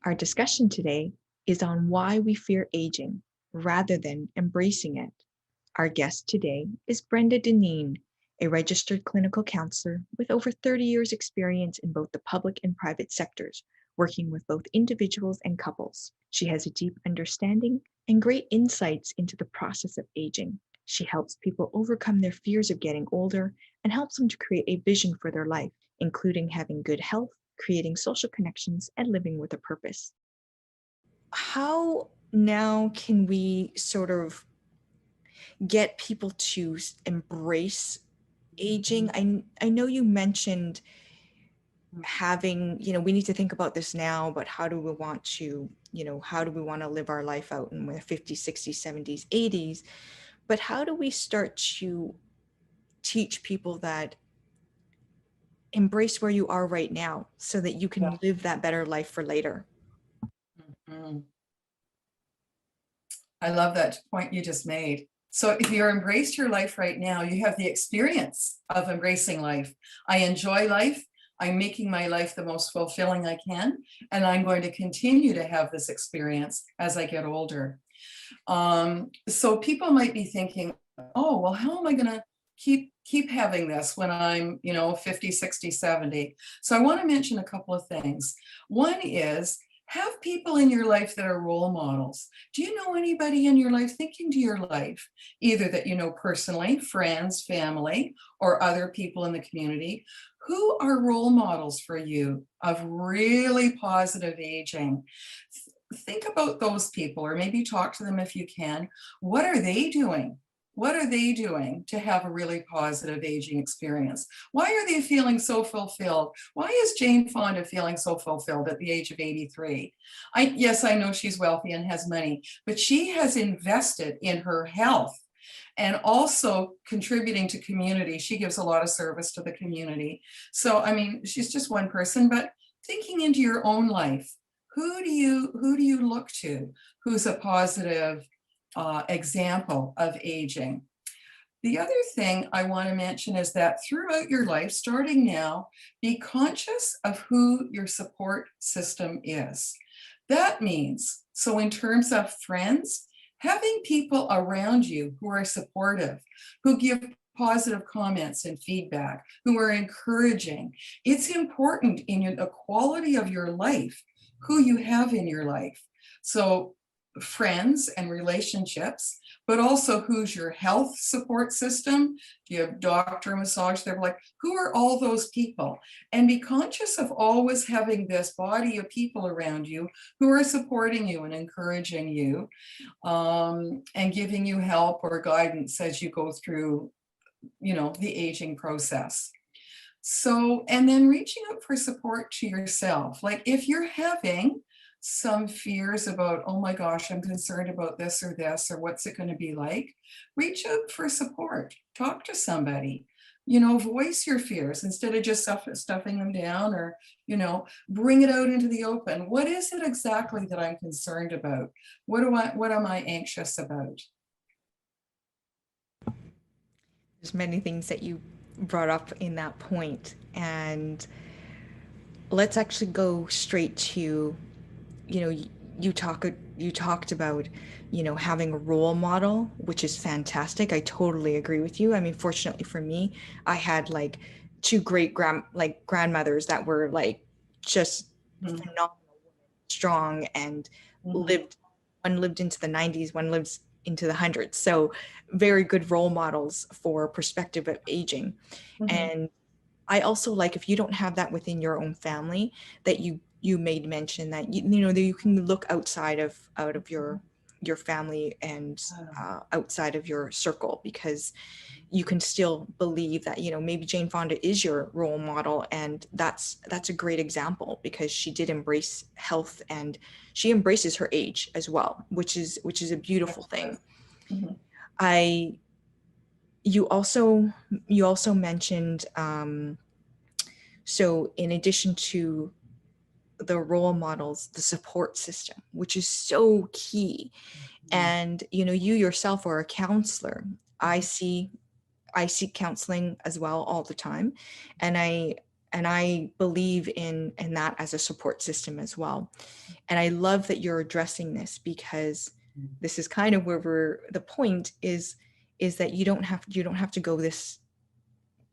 Our discussion today is on why we fear aging rather than embracing it. Our guest today is Brenda Deneen, a registered clinical counselor with over 30 years' experience in both the public and private sectors, working with both individuals and couples. She has a deep understanding and great insights into the process of aging. She helps people overcome their fears of getting older and helps them to create a vision for their life, including having good health, creating social connections, and living with a purpose. How now can we sort of get people to embrace aging? I know you mentioned having, we need to think about this now, but how do we want to, how do we want to live our life out in the 50s, 60s, 70s, 80s? But how do we start to teach people that embrace where you are right now so that you can live that better life for later? Mhm. I love that point you just made. So if you're embraced your life right now, you have the experience of embracing life. I enjoy life. I'm making my life the most fulfilling I can, and I'm going to continue to have this experience as I get older. So people might be thinking, oh, well, how am I going to keep having this when I'm, 50, 60, 70? So I want to mention a couple of things. One is have people in your life that are role models. Do you know anybody in your life, thinking to your life, either that you know personally, friends, family, or other people in the community, who are role models for you of really positive aging? Think about those people, or maybe talk to them if you can. What are they doing? What are they doing to have a really positive aging experience? Why are they feeling so fulfilled? Why is Jane Fonda feeling so fulfilled at the age of 83? Yes, I know she's wealthy and has money, but she has invested in her health and also contributing to community. She gives a lot of service to the community. So, I mean, she's just one person, but thinking into your own life, who do you look to who's a positive example of aging? The other thing I want to mention is that throughout your life, starting now, be conscious of who your support system is. That means, so in terms of friends, having people around you who are supportive, who give positive comments and feedback, who are encouraging. It's important in the quality of your life, who you have in your life. So friends and relationships, but also who's your health support system. Do you have doctor, massage therapist? Who are all those people? And be conscious of always having this body of people around you who are supporting you and encouraging you, and giving you help or guidance as you go through, the aging process. So, and then reaching out for support to yourself. Like if you're having some fears about, oh my gosh, I'm concerned about this, or what's it going to be like, reach out for support. Talk to somebody. Voice your fears instead of just stuffing them down, or, bring it out into the open. What is it exactly that I'm concerned about? What am I anxious about? There's many things that you brought up in that point, and let's actually go straight to, you know, you talked about, having a role model, which is fantastic. I totally agree with you. I mean, fortunately for me, I had like two grandmothers that were like just Mhm. phenomenal, strong, and Mhm. lived one lived into the 90s, one lives into the hundreds. So very good role models for perspective of aging. Mhm. And I also like, if you don't have that within your own family, that you made mention that that you can look out of your family and outside of your circle, because you can still believe that maybe Jane Fonda is your role model, and that's a great example because she did embrace health and she embraces her age as well, which is a beautiful thing. Mhm. I you also mentioned, so in addition to the role models, the support system, which is so key. And you yourself are a counselor. I see counseling as well all the time, and And I believe in that as a support system as well. And I love that you're addressing this, because this is kind of where the point is that you don't have to go this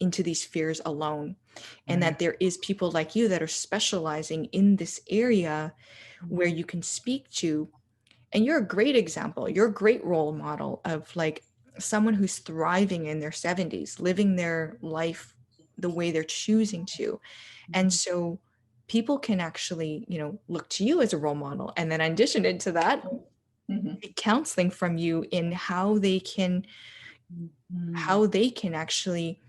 into these fears alone, and that there is people like you that are specializing in this area where you can speak to. And you're a great example, you're a great role model of like someone who's thriving in their 70s, living their life the way they're choosing to. And so people can actually, look to you as a role model. And then in addition to that, Mhm. counseling from you in how they can actually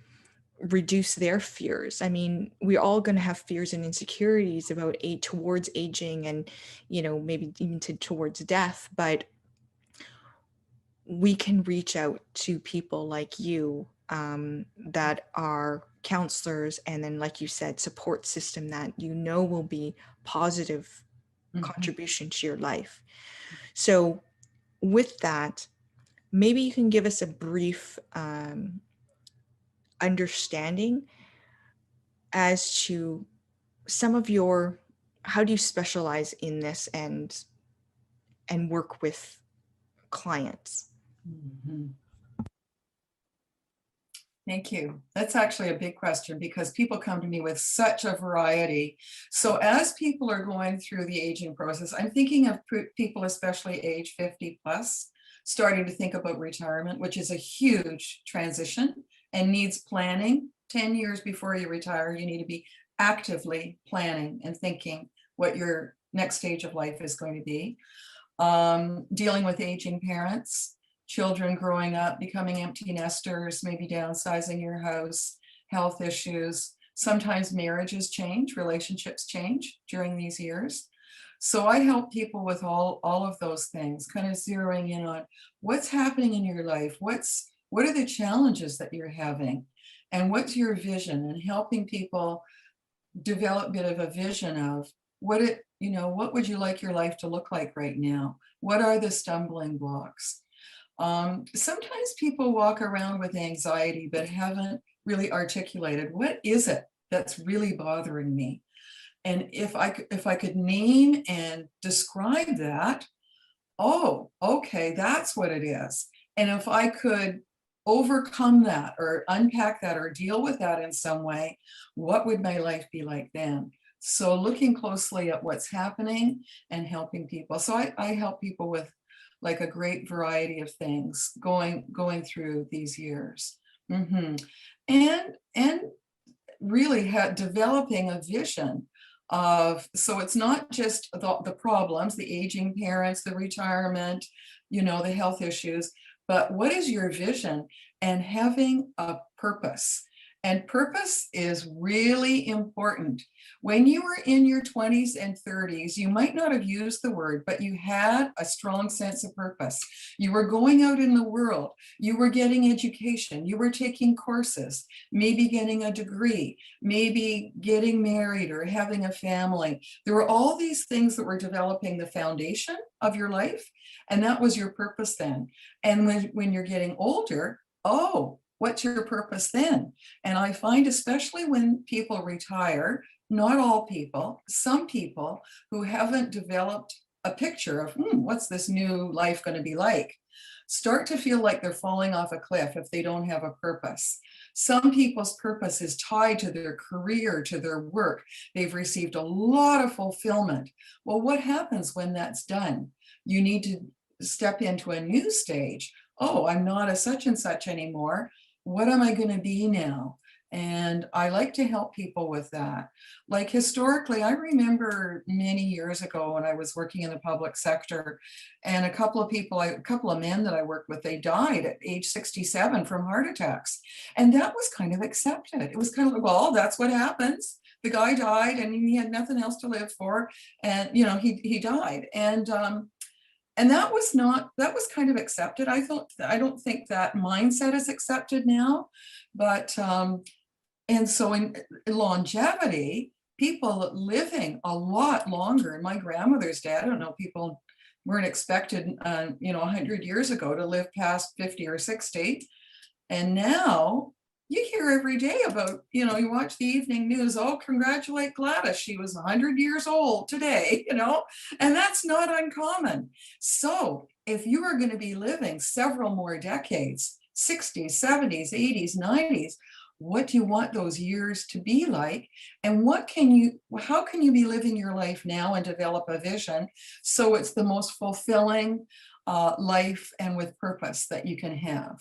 reduce their fears. I mean, we're all going to have fears and insecurities about towards aging, and maybe even towards death, but we can reach out to people like you, that are counselors, and then, like you said, support system that will be positive Mhm. contribution to your life. So with that, maybe you can give us a brief understanding as to some of your how do you specialize in this and work with clients. Mhm. Thank you. That's actually a big question because people come to me with such a variety. So as people are going through the aging process, I'm thinking of people, especially age 50 plus, starting to think about retirement, which is a huge transition and needs planning. 10 years before you retire, you need to be actively planning and thinking what your next stage of life is going to be. Dealing with aging parents, children growing up, becoming empty nesters, maybe downsizing your house, health issues. Sometimes marriages change, relationships change during these years. So I help people with all of those things, kind of zeroing in on what's happening in your life, what are the challenges that you're having, and what's your vision, and helping people develop a bit of a vision of what would you like your life to look like right now? What are the stumbling blocks? Sometimes people walk around with anxiety but haven't really articulated what is it that's really bothering me. And if I could name and describe that, oh, okay, that's what it is. And if I could overcome that or unpack that or deal with that in some way, what would my life be like then? So looking closely at what's happening and helping people. So I help people with like a great variety of things going through these years. Mm-hmm. And really developing a vision of, so it's not just the problems, the aging parents, the retirement, the health issues, but what is your vision, and having a purpose. And purpose is really important. When you were in your 20s and 30s, you might not have used the word, but you had a strong sense of purpose. You were going out in the world, you were getting education, you were taking courses, maybe getting a degree, maybe getting married or having a family. There were all these things that were developing the foundation of your life, and that was your purpose then. And when you're getting older, oh, what's your purpose then? And I find, especially when people retire, not all people, some people who haven't developed a picture of, what's this new life going to be like, start to feel like they're falling off a cliff if they don't have a purpose. Some people's purpose is tied to their career, to their work. They've received a lot of fulfillment. Well, what happens when that's done? You need to step into a new stage. Oh, I'm not a such and such anymore. What am I going to be now? And I like to help people with that. Like historically, I remember many years ago when I was working in the public sector, and a couple of men that I worked with, they died at age 67 from heart attacks. And that was kind of accepted. It was kind of like, well, that's what happens. The guy died and he had nothing else to live for. And, he died. And that was kind of accepted. I don't think that mindset is accepted now, but and so in longevity, people living a lot longer. My grandmother's day, I don't know, people weren't expected, 100 years ago to live past 50 or 60. And now, you hear every day about, you watch the evening news, oh, congratulate Gladys, she was 100 years old today, and that's not uncommon. So if you are going to be living several more decades, 60s, 70s, 80s, 90s, what do you want those years to be like? And how can you be living your life now and develop a vision so it's the most fulfilling life and with purpose that you can have?